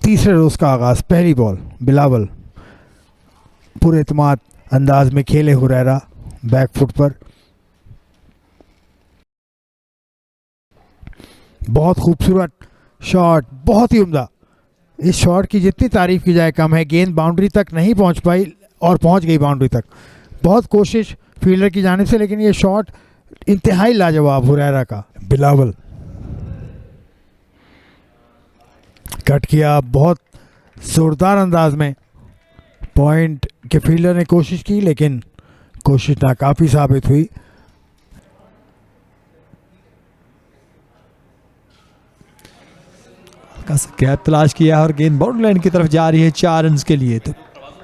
तीसरे रोज का आगाज। पहली बॉल बिलावल पूरे एतमाद अंदाज में खेले हुरैरा बैक फुट पर। बहुत खूबसूरत शॉट, बहुत ही उम्दा। इस शॉट की जितनी तारीफ की जाए कम है। गेंद बाउंड्री तक नहीं पहुंच पाई और पहुंच गई बाउंड्री तक। बहुत कोशिश फील्डर की जानिब से, लेकिन ये शॉट इंतहाई लाजवाब हुरैरा का। बिलावल कट किया बहुत जोरदार अंदाज में। पॉइंट के फील्डर ने कोशिश की लेकिन कोशिश नाकाफी साबित हुई। गैप तलाश किया और गेंद बाउंड्री लाइन की तरफ जा रही है 4 रन के लिए। तो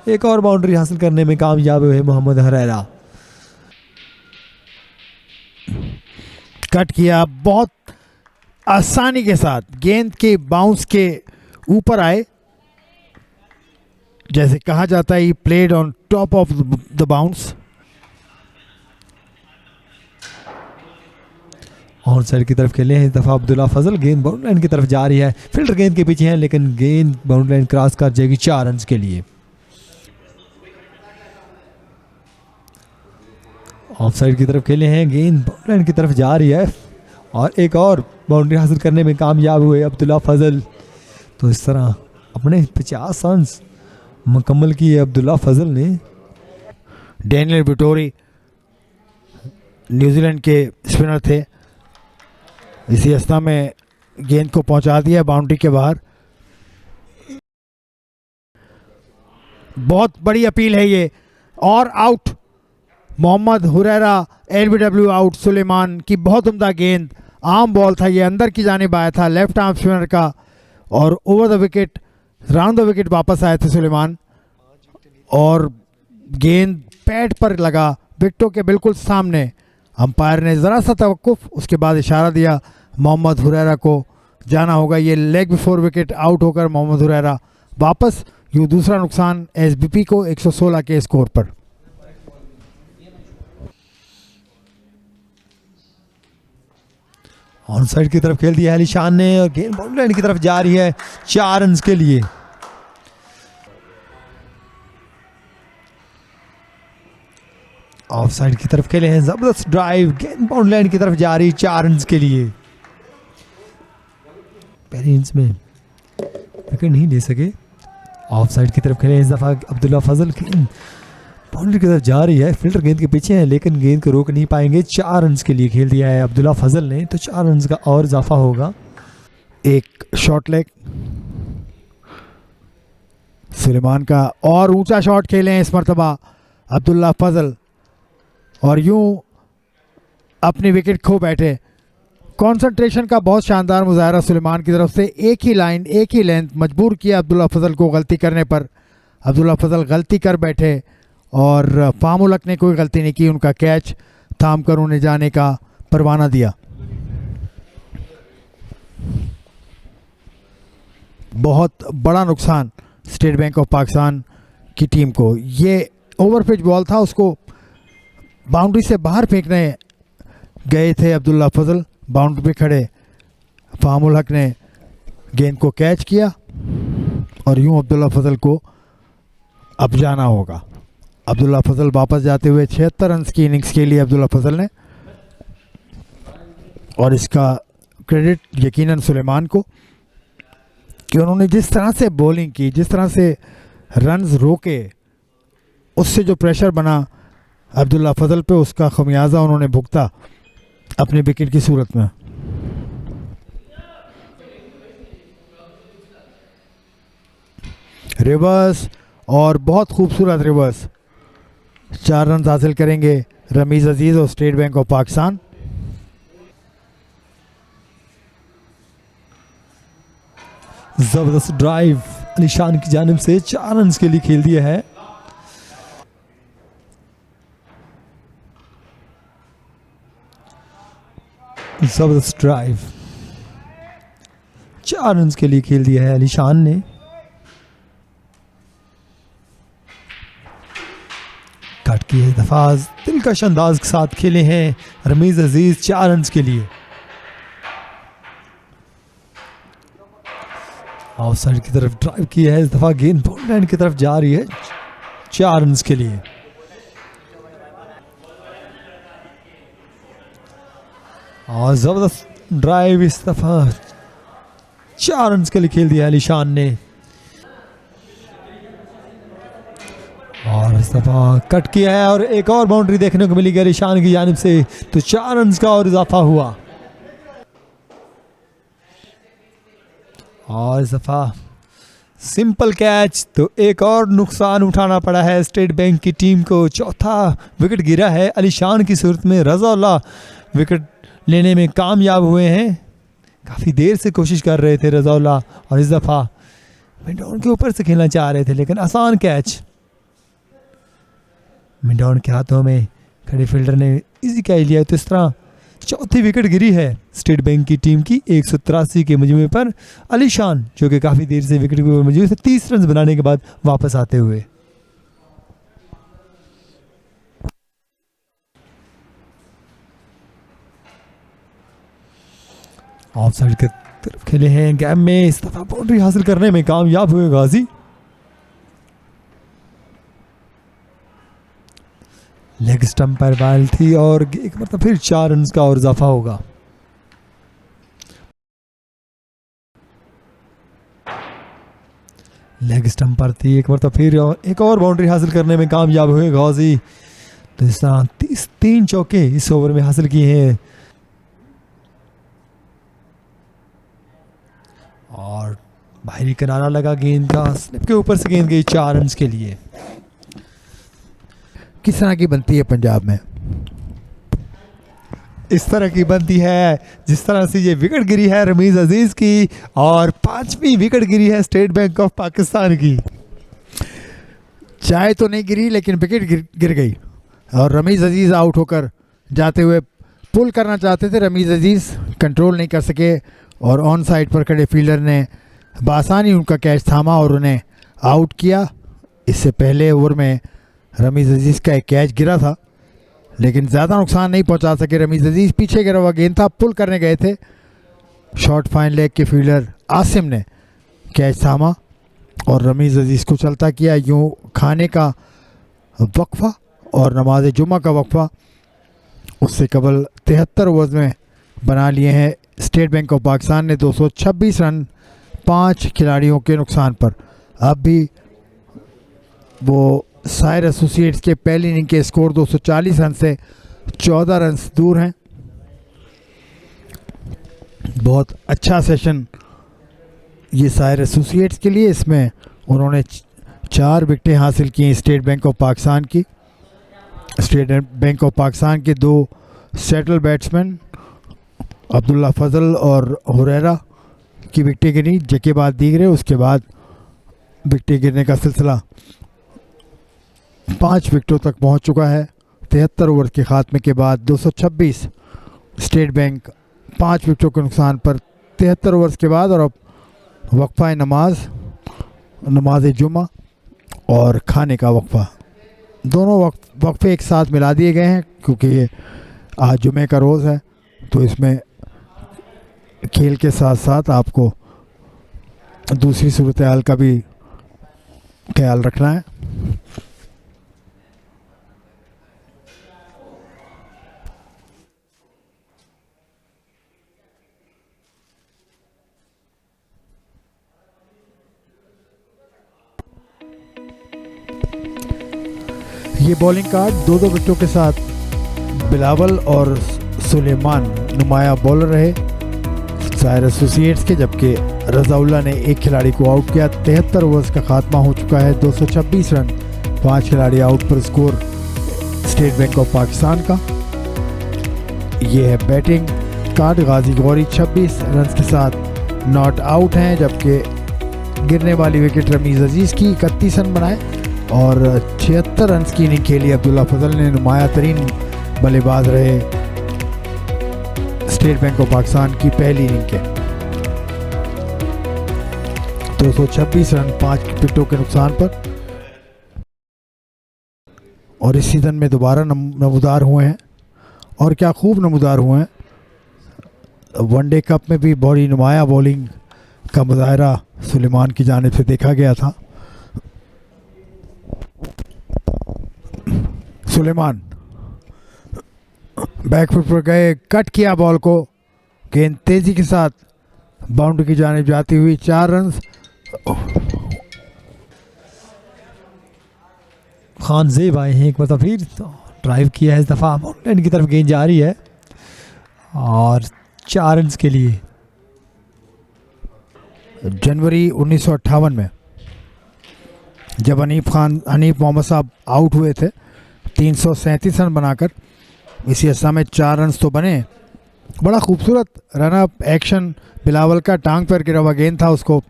एक और बाउंड्री हासिल करने में कामयाब हुए मोहम्मद हुरैरा। कट किया बहुत आसानी के साथ, गेंद के बाउंस के ऊपर आए। जैसे कहा जाता है, played on top of the bounce. On side की तरफ खेले हैं इस दफा अब्दुल्ला फजल। गेंद बाउंड्री लाइन की तरफ जा रही है, फील्डर गेंद के पीछे है लेकिन गेंद बाउंड्री लाइन क्रॉस कर जाएगी 4 रन के लिए। ऑफ साइड की तरफ खेले हैं, गेंद बाउंड्री लाइन की तरफ जा रही है और एक और बाउंड्री हासिल करने में कामयाब हुए अब्दुल्ला फजल। तो इस तरह अपने 50 रन मुकम्मल किए अब्दुल्ला फजल ने। डैनियल विटोरी न्यूजीलैंड के स्पिनर थे। इसी अवस्था में गेंद को पहुंचा दिया बाउंड्री के बाहर। बहुत बड़ी अपील है ये, और out. Muhammad Huraira LBW out. Suleman की बहुत उम्दा गेंद, आम बॉल था, ये अंदर की जानिब आया था लेफ्ट आर्म स्पिनर का और over the wicket, round the wicket वापस आए थे सुलेमान और गेंद पैड पर लगा, विकेटों के बिल्कुल सामने। अंपायर ने ज़रा सा तवक्कुफ, उसके बाद इशारा दिया मोहम्मद हुरैरा को जाना होगा। ये लेग बिफोर विकेट आउट होकर मोहम्मद हुरैरा वापस। यूँ दूसरा नुकसान एसबीपी को 116 के स्कोर पर। ऑन साइड की तरफ खेल दिया है अलीशान ने और गेंद बाउंड्री लाइन की तरफ जा रही है 4 रन के लिए। ऑफ साइड की तरफ खेले हैं, जबरदस्त ड्राइव, गेंद बाउंड्री लाइन की तरफ जा रही है 4 रन के लिए। पहले इनिंग्स में विकेट नहीं ले सके। ऑफ साइड की तरफ खेले इस दफा अब्दुल्ला फजल, गेंद बाउंड्री की तरफ जा रही है, फील्डर गेंद के पीछे है लेकिन गेंद को रोक नहीं पाएंगे। 4 रन के लिए खेल दिया है अब्दुल्ला फजल ने, तो 4 रन का और इजाफा होगा। एक शॉर्ट लेग सुलेमान का और ऊंचा शॉट खेले हैं इस मरतबा अब्दुल्ला फजल और यूं अपनी विकेट खो बैठे। कंसंट्रेशन का बहुत शानदार मुजाहरा सुलेमान की तरफ से। एक ही लाइन, एक ही लेंथ मजबूर किया अब्दुल्ला फजल को गलती करने पर। अब्दुल्ला फजल गलती कर बैठे और फामुलक ने कोई गलती नहीं की, उनका कैच थाम कर उन्हें जाने का परवाना दिया। बहुत बड़ा नुकसान स्टेट बैंक ऑफ पाकिस्तान की टीम को। ये ओवर पिच बॉल था, उसको बाउंड्री से बाहर फेंकने गए थे अब्दुल्ला फजल। बाउंड्री पे खड़े फामुल हक ने गेंद को कैच किया और यूं अब्दुल्ला फजल को अब जाना होगा। अब्दुल्ला फजल वापस जाते हुए 76 रन की इनिंग्स के लिए अब्दुल्ला फजल ने, और इसका क्रेडिट यकीनन सुलेमान को कि उन्होंने जिस तरह से बॉलिंग की, जिस तरह से रन्स रोके, उससे जो प्रेशर बना अब्दुल्ला फजल पे, उसका खमियाजा उन्होंने भुगता अपने विकेट की सूरत में। रिवर्स और बहुत खूबसूरत रिवर्स। 4 रन हासिल करेंगे रमीज़ अजीज़ और स्टेट बैंक ऑफ पाकिस्तान। जबरदस्त ड्राइव अलीशान की जानिब से 4 रन के लिए खेल दिया है। जबरदस्त ड्राइव 4 रन के लिए खेल दिया है अलीशान ने। कट किए दफा दिलकश अंदाज के साथ खेले हैं रमीज अजीज 4 रन के लिए। ऑफ साइड की तरफ ड्राइव किया है, इस दफा गेंद बाउंड्री लाइन की तरफ जा रही है 4 रन के लिए। और जबरदस्त ड्राइव इस दफा 4 रन के लिए खेल दिया अलीशान ने। और इस दफा कट किया है और एक और बाउंड्री देखने को मिली अलीशान की जानिब से, तो 4 रन का और इजाफा हुआ। और इस दफा सिंपल कैच, तो एक और नुकसान उठाना पड़ा है स्टेट बैंक की टीम को। चौथा विकेट गिरा है अलीशान की सूरत में। रज़ाउल्लाह विकेट लेने में कामयाब हुए हैं। काफ़ी देर से कोशिश कर रहे थे रज़ाउल्लाह, और इस दफ़ा मिडॉन के ऊपर से खेलना चाह रहे थे, लेकिन आसान कैच मिडॉन के हाथों में। खड़े फील्डर ने इजी कैच लिया। तो इस तरह चौथी विकेट गिरी है स्टेट बैंक की टीम की 183 के मजमूए पर। अलीशान जो कि काफ़ी देर से विकेट के ऊपर मौजूद थे, 30 रन बनाने के बाद वापस आते हुए। ऑफ साइड की तरफ खेले हैं गैप में, इस दफा बाउंड्री हासिल करने में कामयाब हुए गाजी। लेग स्टंप पर बॉल थी और एक मतलब फिर 4 रन का और इजाफा होगा। लेग स्टंप पर थी, एक मतलब फिर एक और बाउंड्री हासिल करने में कामयाब हुए गाजी। तो इस तरह 3 चौके इस ओवर में हासिल किए हैं। और बाहरी किनारा लगा गेंद का, स्लिप के ऊपर से गेंद गई 4 रन के लिए। किस तरह की बनती है पंजाब में? इस तरह की बनती है जिस तरह से ये विकेट गिरी है रमीज़ अजीज़ की, और 5वीं विकेट गिरी है स्टेट बैंक ऑफ पाकिस्तान की। चाय तो नहीं गिरी, लेकिन विकेट गिर गई। और रमीज़ अजीज़ आउट होकर जाते हुए पुल करना चाहते थे, रमीज़ अजीज़ कंट्रोल नहीं कर सके, और ऑन साइड पर खड़े फील्डर ने बासानी उनका कैच थामा और उन्हें आउट किया। इससे पहले ओवर में रमीज़ अजीज़ का एक कैच गिरा था, लेकिन ज़्यादा नुकसान नहीं पहुंचा सके रमीज़ अजीज़। पीछे गिरा हुआ गेंद था, पुल करने गए थे। शॉर्ट फाइन लेग के फील्डर आसिम ने कैच थामा और रमीज़ अजीज़ को चलता किया। यूँ खाने का वक्फा और नमाज जुमा का वक्फा उससे कबल 73 ओवर्स में बना लिए हैं स्टेट बैंक ऑफ पाकिस्तान ने। 226 रन 5 खिलाड़ियों के नुकसान पर। अब भी वो सायर एसोसिएट्स के पहली इनिंग के स्कोर 240 रन से 14 रन दूर हैं। बहुत अच्छा सेशन ये सायर एसोसिएट्स के लिए। इसमें उन्होंने 4 विकेटें हासिल की स्टेट बैंक ऑफ पाकिस्तान की। स्टेट बैंक ऑफ पाकिस्तान के 2 सेटल बैट्समैन अब्दुल्ला फजल और हुरैरा की विकेटें गिरी, जके बाद दीगरे। उसके बाद विकेटें गिरने का सिलसिला 5 विकेटों तक पहुंच चुका है। 73 ओवर के खात्मे के बाद 226 स्टेट बैंक 5 विकेटों के नुकसान पर 73 ओवर्स के बाद। और अब वक्फा नमाज जुमा और खाने का वक्फा, दोनों वक्फे एक साथ मिला दिए गए हैं, क्योंकि ये आज जुमे का रोज़ है। तो इसमें खेल के साथ साथ आपको दूसरी सूरत हाल का भी ख्याल रखना है। ये बॉलिंग कार्ड 2-2 विकेटों के साथ बिलावल और सुलेमान नुमाया बॉलर रहे सायर एसोसिएट्स के, जबकि रज़ाउल्लाह ने एक खिलाड़ी को आउट किया। 73 ओवर्स का खात्मा हो चुका है। 226 रन 5 खिलाड़ी आउट पर score state Bank of Pakistan का। ये है बैटिंग कार्ड। गाजी गौरी 26 रन के साथ नॉट आउट हैं, जबकि गिरने वाली विकेट रमीज़ अजीज़ की 31 रन बनाए और 76 रन की इनिंग खेली अब्दुल्ला फजल ने। नुमाया तरीन बल्लेबाज रहे स्टेट बैंक ऑफ पाकिस्तान की पहली इनिंग के। 226 रन 5 विकेटों के नुकसान पर। और इस सीज़न में दोबारा नमूदार हुए हैं, और क्या खूब नमूदार हुए हैं। वनडे कप में भी बड़ी नुमाया बॉलिंग का मुजाहरा सुलेमान की जानिब से देखा गया था। सुलेमान बैकफुट पर गए, कट किया बॉल को, गेंद तेजी के साथ बाउंड्री की जानिब जाती हुई 4 रन। खान जेब आए हैं एक बार फिर, तो ड्राइव किया है इस दफ़ा, माउंटेन की तरफ गेंद जा रही है और 4 रन के लिए। जनवरी 1958 में जब हनीफ मोहम्मद साहब आउट हुए थे 337 रन बनाकर, इसी अरसा में 4 रन तो बने। बड़ा खूबसूरत रन अप एक्शन, बिलावल का टांग पर गिरा हुआ गेंद था, उसको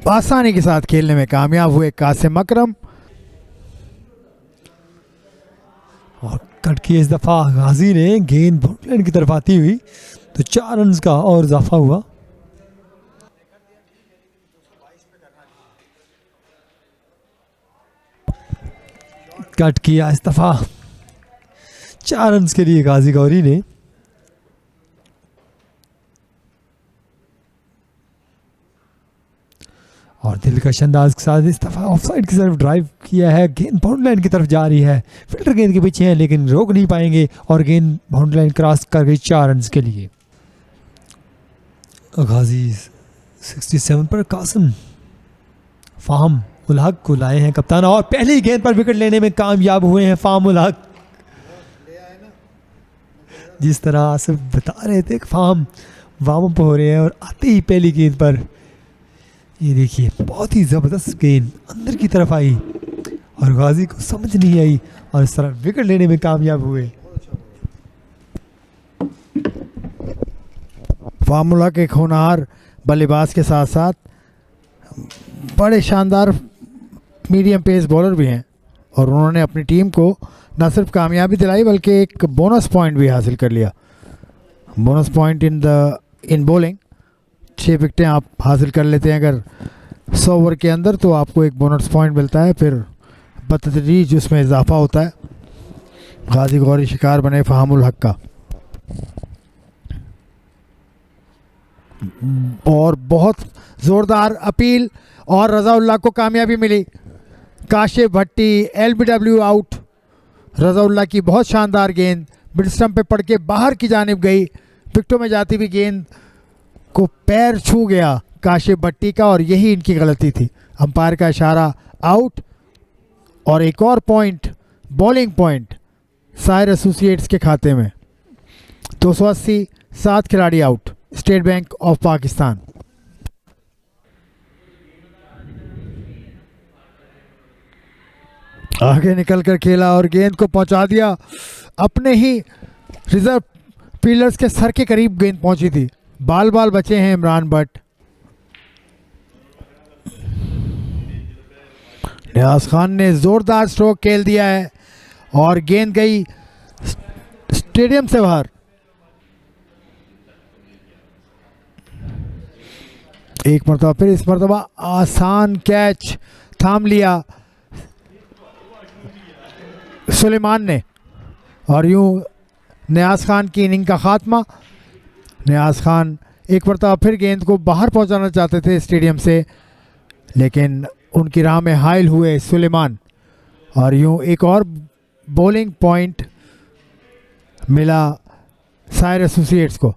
आसानी के साथ खेलने में कामयाब हुए कासिम अकरम। और कट किया इस दफ़ा गाजी ने, गेंद बाउंड्री की तरफ आती हुई, तो 4 रन का और इजाफा हुआ। कट किया इस दफ़ा 4 रन के लिए गाजी गौरी ने। और दिलकश अंदाज के साथ इस दफ़ा ऑफसाइड की तरफ ड्राइव किया है, गेंद बाउंड्री लाइन की तरफ जा रही है, फील्डर गेंद के पीछे है लेकिन रोक नहीं पाएंगे और गेंद बाउंड्री लाइन क्रॉस कर गई 4 रन के लिए। गाजी 67 पर कासिम फाहम उल हक को लाए हैं कप्तान, और पहली गेंद पर विकेट लेने में कामयाब हुए हैं फाहम उल हक। जिस तरह आसिफ बता रहे थे, फाहम वार्म अप हो रहे हैं और आते ही पहली गेंद पर ये देखिए बहुत ही ज़बरदस्त गेंद अंदर की तरफ आई और गाजी को समझ नहीं आई और इस तरह विकेट लेने में कामयाब हुए। फाहम उल हक एक होनहार बल्लेबाज के साथ साथ बड़े शानदार मीडियम पेस बॉलर भी हैं और उन्होंने अपनी टीम को न सिर्फ कामयाबी दिलाई बल्कि एक बोनस पॉइंट भी हासिल कर लिया। बोनस पॉइंट इन बॉलिंग 6 विकेटें आप हासिल कर लेते हैं अगर 100 ओवर के अंदर, तो आपको एक बोनस पॉइंट मिलता है, फिर बतदरीज उसमें इजाफा होता है। गाजी गौरी शिकार बने फाहम उल हक का। और बहुत ज़ोरदार अपील और रज़ाउल्लाह को कामयाबी मिली। काशिफ भट्टी LBW आउट। रज़ाउल्लाह की बहुत शानदार गेंद मिड स्टंप पे पड़ के बाहर की जानिब गई, विकेटों में जाती हुई गेंद को पैर छू गया काशिफ भट्टी का और यही इनकी गलती थी। अंपायर का इशारा, आउट। और एक और point, bowling point Sair associates के खाते में। 280, 7 खिलाड़ी out. State Bank of Pakistan. आगे निकलकर खेला और गेंद को पहुंचा दिया, अपने ही रिजर्व फील्डर्स के सर के करीब गेंद पहुंची थी। बाल बाल बचे हैं इमरान भट्ट। नियाज खान ने जोरदार स्ट्रोक खेल दिया है और गेंद गई स्टेडियम से बाहर। एक मरतबा फिर, इस मरतबा आसान कैच थाम लिया सुलेमान ने और यूं नियाज खान की इनिंग का खात्मा। नियाज खान एक मरतबा फिर गेंद को बाहर पहुंचाना चाहते थे स्टेडियम से, लेकिन उनकी राह में हाइल हुए सुलेमान और यूं एक और बॉलिंग पॉइंट मिला सायर एसोसिएट्स को।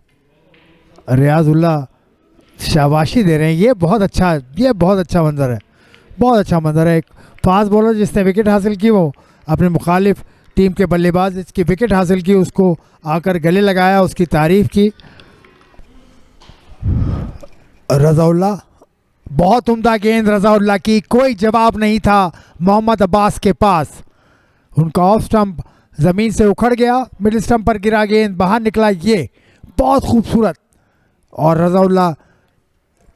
रियाजुल्लाह शाबाशी दे रहे हैं। ये बहुत अच्छा मंजर है, बहुत अच्छा मंजर है। एक फास्ट बॉलर जिसने विकेट हासिल की, वो अपने मुखालिफ टीम के बल्लेबाज जिसकी विकेट हासिल की उसको आकर गले लगाया, उसकी तारीफ की। रज़ाउल्लाह, बहुत उम्दा गेंद रज़ाउल्लाह की, कोई जवाब नहीं था मोहम्मद अब्बास के पास। उनका ऑफ स्टंप ज़मीन से उखड़ गया, मिडिल स्टंप पर गिरा, गेंद बाहर निकला। ये बहुत खूबसूरत। और रज़ाउल्लाह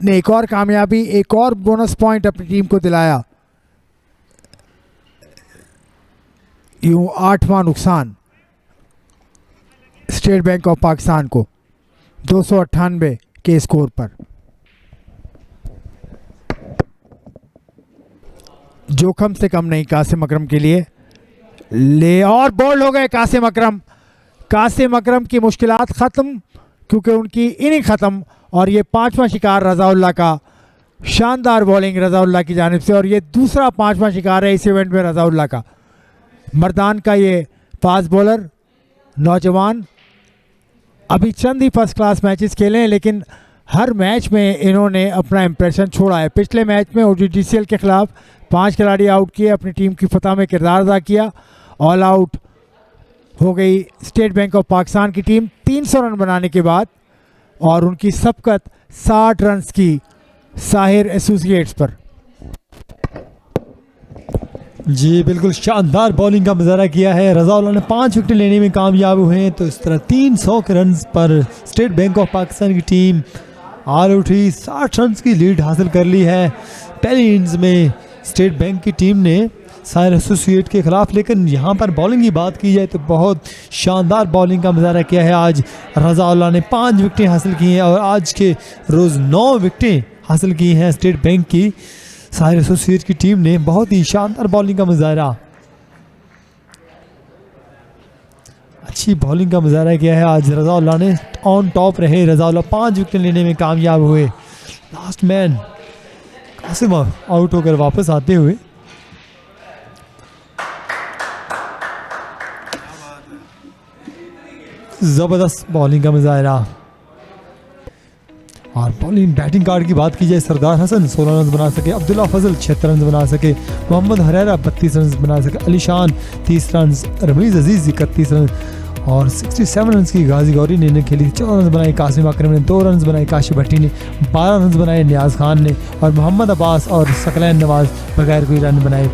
ने एक और कामयाबी, एक और बोनस पॉइंट अपनी टीम को दिलाया। यूं 8वां नुकसान स्टेट बैंक ऑफ पाकिस्तान को 298 के स्कोर पर। जोखम से कम नहीं कासिम अकरम के लिए। ले और बोल्ड हो गए कासिम अकरम। कासिम अकरम की मुश्किलात ख़त्म क्योंकि उनकी इनिंग ख़त्म। और ये 5वां शिकार रज़ाउल्लाह का, शानदार बॉलिंग रज़ाउल्लाह की जानिब से, और ये दूसरा 5वां शिकार है इस इवेंट में रज़ाउल्लाह का। मर्दान का ये फास्ट बॉलर नौजवान अभी चंद ही फर्स्ट क्लास मैचेस खेले हैं, लेकिन हर मैच में इन्होंने अपना इम्प्रेशन छोड़ा है। पिछले मैच में ODTCL के ख़िलाफ़ 5 खिलाड़ी आउट किए, अपनी टीम की फतह में किरदार अदा किया। ऑल आउट हो गई स्टेट बैंक ऑफ पाकिस्तान की टीम 300 रन बनाने के बाद, और उनकी सबकत 60 रन्स की साहिर एसोसिएट्स पर। जी बिल्कुल शानदार बॉलिंग का मुजाहरा किया है। रज़ाउल्लाह ने 5 विकेट लेने में कामयाब हुए हैं। तो इस तरह 300 के रन पर स्टेट बैंक ऑफ पाकिस्तान की टीम ऑल आउट हुई, 60 रन की लीड हासिल कर ली है। पहली इनिंग्स में स्टेट बैंक की टीम ने साहिर एसोसिएट के खिलाफ, लेकिन यहाँ पर बॉलिंग की बात की जाए तो बहुत शानदार बॉलिंग का मुजाहरा किया है। आज रज़ाउल्लाह ने 5 विकेटें हासिल की हैं और आज के रोज़ 9 विकेटें हासिल की हैं स्टेट बैंक की साहिर एसोसिएट की टीम ने। बहुत ही शानदार बॉलिंग का मुजाहरा, अच्छी बॉलिंग का मुजाहरा किया है आज रज़ाउल्लाह ने। ऑन टॉप रहे रज़ाउल्लाह, 5 विकेट लेने में कामयाब हुए। लास्ट मैन कासिम आउट होकर वापस आते हुए। ज़बरदस्त बॉलिंग का मुजाहरा। और बॉलिंग बैटिंग कार्ड की बात की जाए, सरदार हसन 16 रन बना सके, अब्दुल्ला फजल 76 रन बना सके, मोहम्मद हरेरा 32 रन बना सके, अली शान 30 रन, रमीज़ अजीज़ 31 रन और 67 रन की गाजी गौरी ने इन्हें खेली। 14 रन बनाए कासिम अकरम ने, 2 रन बनाए काशिफ भट्टी ने, 12 रन बनाए नियाज खान ने, और मोहम्मद अब्बास और सकलैन नवाज बगैर कोई रन बनाए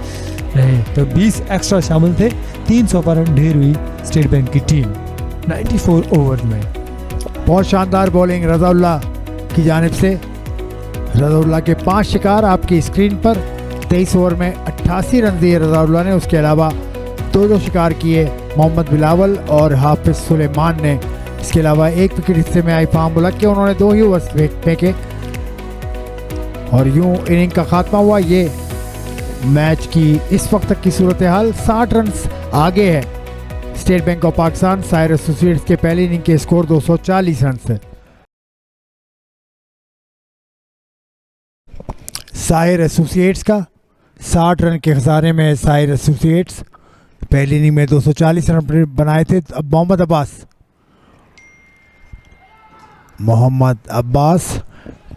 रहे। तो 20 एक्स्ट्रा शामिल थे। 300 पर ढेर हुई स्टेट बैंक की टीम 94 ओवर में। बहुत शानदार बॉलिंग रज़ाउल्लाह की जानिब से। रज़ाउल्लाह के 5 शिकार आपकी स्क्रीन पर। 23 ओवर में 88 रन दिए रज़ाउल्लाह ने। उसके अलावा 2 शिकार किए मोहम्मद बिलावल और हाफिज सुलेमान ने। इसके अलावा 1 विकेट हिस्से में आई फाम मुलक के, उन्होंने 2 ही ओवर फेंके और यूं इनिंग का खात्मा हुआ। ये मैच की इस वक्त तक की सूरत हाल, 60 रन आगे है state Bank of Pakistan Sahir associates के पहली इनिंग के स्कोर 240 रन से। साहिर एसोसिएट्स का 60 रन के खसारे में साहिर एसोसिएट्स पहली इनिंग में 240 रन बनाए थे। अब मोहम्मद अब्बास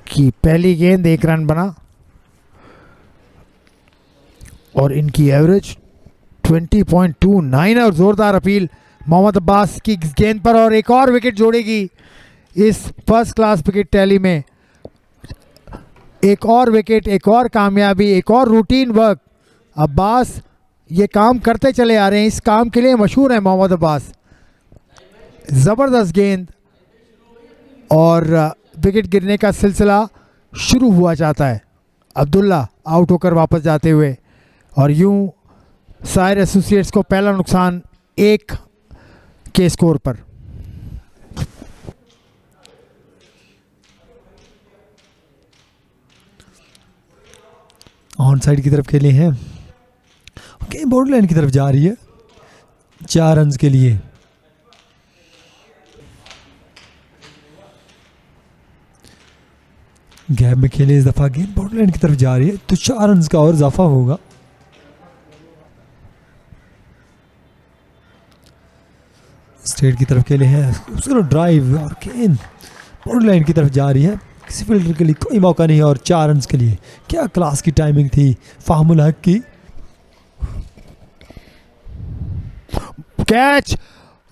की पहली गेंद 1 रन बना और इनकी एवरेज 20.29 है। और ज़ोरदार अपील मोहम्मद अब्बास की गेंद पर, और एक और विकेट जोड़ेगी इस फर्स्ट क्लास विकेट टैली में। एक और विकेट, एक और कामयाबी, एक और रूटीन वर्क। अब्बास ये काम करते चले आ रहे हैं, इस काम के लिए मशहूर है मोहम्मद अब्बास। ज़बरदस्त गेंद और विकेट गिरने का सिलसिला शुरू हुआ जाता है। अब्दुल्ला आउट होकर वापस जाते हुए, और यूं साहिर एसोसिएट्स को पहला नुकसान 1 के स्कोर पर। ऑन साइड की तरफ खेले हैं, गेंद बॉर्डर लाइन की तरफ जा रही है 4 रन के लिए। गैप में खेले इस दफा, गेंद बॉर्डर लाइन की तरफ जा रही है तो 4 रन का और इजाफा होगा। स्ट्रेट की तरफ खेले हैं, खूबसूरत ड्राइव और गेंद बॉर्डर लाइन की तरफ जा रही है। किसी फील्डर के लिए कोई मौका नहीं और 4 रन के लिए। क्या क्लास की टाइमिंग थी फाहमुल हक की। कैच,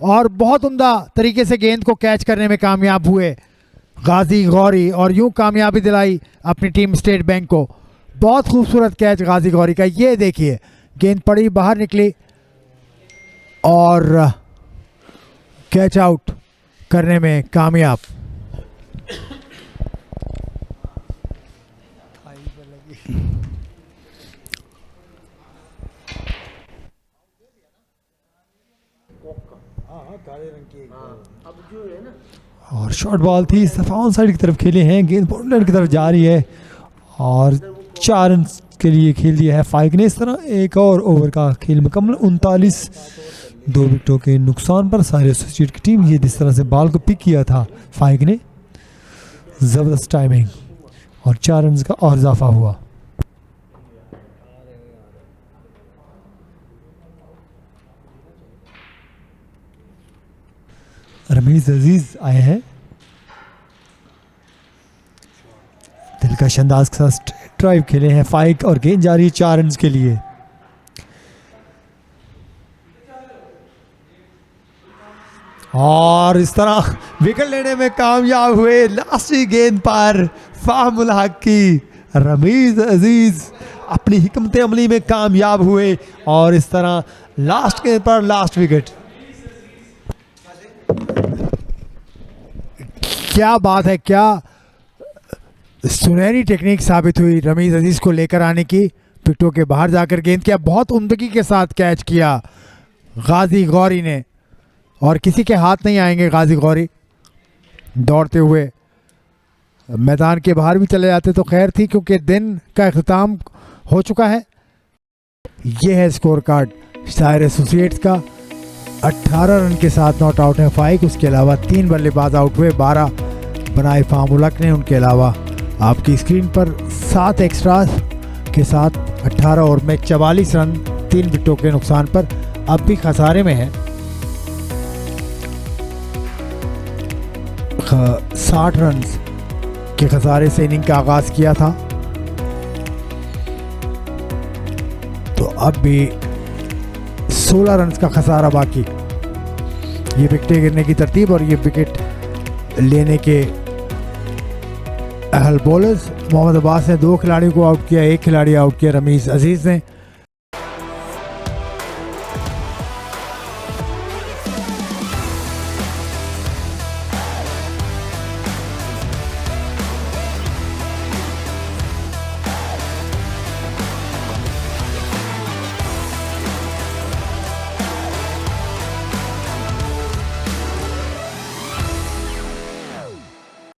और बहुत उम्दा तरीके से गेंद को कैच करने में कामयाब हुए गाजी गौरी, और यूं कामयाबी दिलाई अपनी टीम स्टेट बैंक को। बहुत खूबसूरत कैच गाजी गौरी का। ये देखिए गेंद पड़ी, बाहर निकली और कैच आउट करने में कामयाब। और शॉर्ट बॉल थी, इस दफा ऑन साइड की तरफ खेले हैं, गेंद बॉर्डर की तरफ जा रही है और 4 रन के लिए खेल दिया है फाइक ने। इस तरह एक और ओवर का खेल मुकम्मल। 39 2 विकेटों के नुकसान पर सारे एसोसिएट की टीम, ये जिस तरह से बॉल को पिक किया था फाइक ने, ज़बरदस्त टाइमिंग और 4 रन का और इजाफा हुआ। रमीज अजीज आए हैं दिलकश अंदाज के साथ, स्ट्रेट ड्राइव खेले हैं फाइक और गेंद जा रही है 4 रन के लिए। और इस तरह विकेट लेने में कामयाब हुए लास्टी गेंद पर फाहमुल हक की रमीज अजीज अपनी हिकमत अमली में कामयाब हुए और इस तरह लास्ट गेंद पर लास्ट विकेट। क्या बात है, क्या सुनहरी टेक्निक साबित हुई रमीज अजीज को लेकर आने की। विकेटों के बाहर जाकर गेंद किया, बहुत उम्दगी के साथ कैच किया गाजी गौरी ने, और किसी के हाथ नहीं आएंगे गाजी गौरी। दौड़ते हुए मैदान के बाहर भी चले जाते तो खैर थी, क्योंकि दिन का अख्ताम हो चुका है। ये है स्कोर कार्ड सायर एसोसिएट्स का। 18 रन के साथ नॉट आउट है फाइक, उसके अलावा 3 बल्लेबाज आउट हुए, 12 बनाए फामुलक ने। उनके अलावा आपकी स्क्रीन पर 7 एक्स्ट्रा के साथ 18 ओवर में 44 रन 3 विकेटों के नुकसान पर अब भी खसारे में है। 60 रन के खसारे से इनिंग का आगाज किया था, तो अब भी 16 रन का खसारा बाकी। ये विकेटें गिरने की तरतीब और ये विकेट लेने के अहल बॉलर्स। मोहम्मद अब्बास ने 2 खिलाड़ियों को आउट किया, 1 खिलाड़ी आउट किया रमीज अजीज ने।